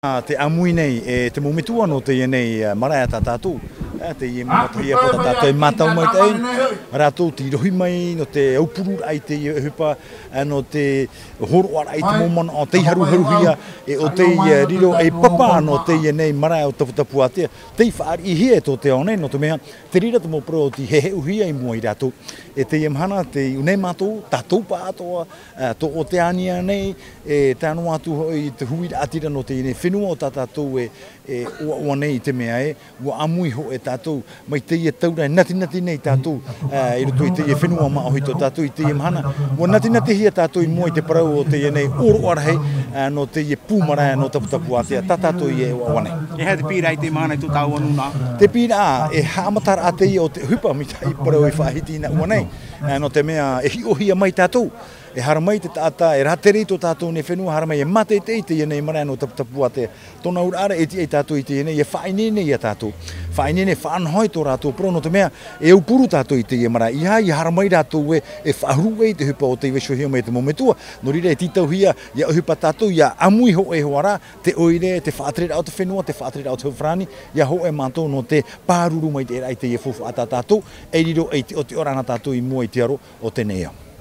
Te amui nei, te mometua no te nei marae tātātou. Te i motaria po tātātou e mātau mai te ei. Rātou te rohi mai no te aupuru ai te hupa, no te horoara ai te momana o te haruharuhia, o te riro e papa no te nei marae o taputapu atea. Te whaari i hea tō te aone, no te mea, te rira te mopro o te hehe uhia i mua i rātou. E te mhana, te unei mātou, tātou pa atoa, tō o te ania nei, e tāno atu i te huira atira no te nei whenua o tātou ua nei te mea ua amui ho e tātou, mai te ia taura, nati nei tātou, i roto i te ia whenua maa hoi tō tātou i te ia mhana. Ua nati hia tātou i mua i te parau o te ia nei oro arahei, no te ia pūmarae no taputapu atea, tātou i e ua nei. E hea te pīra i te mana i tō tāu anuna? Te pīra e haamatara a te ia o te hupa mi tai parau i whaahiti ina ua nei, no te mea e hiohia mai tātou. E haramai te tāta, e raterei tō tātou ne whenua, haramai e mate te i te ienei marae no taputapu atea. Tōna urara e ti e tātou i te ienei, e whainene i a tātou. Whainene whaanhoi tō rātou, pro no te mea, e upuru tātou i te ie marae. Iha i haramai rātou e whahuru e te hupa o te iweshohia mai te mometua. No rira e titau hia, ia hupa tātou, ia amui ho e hoara, te oire, te whaatrera o te whenua, te whaatrera o te whrani, ia ho e mātou no te pāruru mai te era i te ie fufu a tātou, e riro e o te orana tātou i mua i te aro o te nea.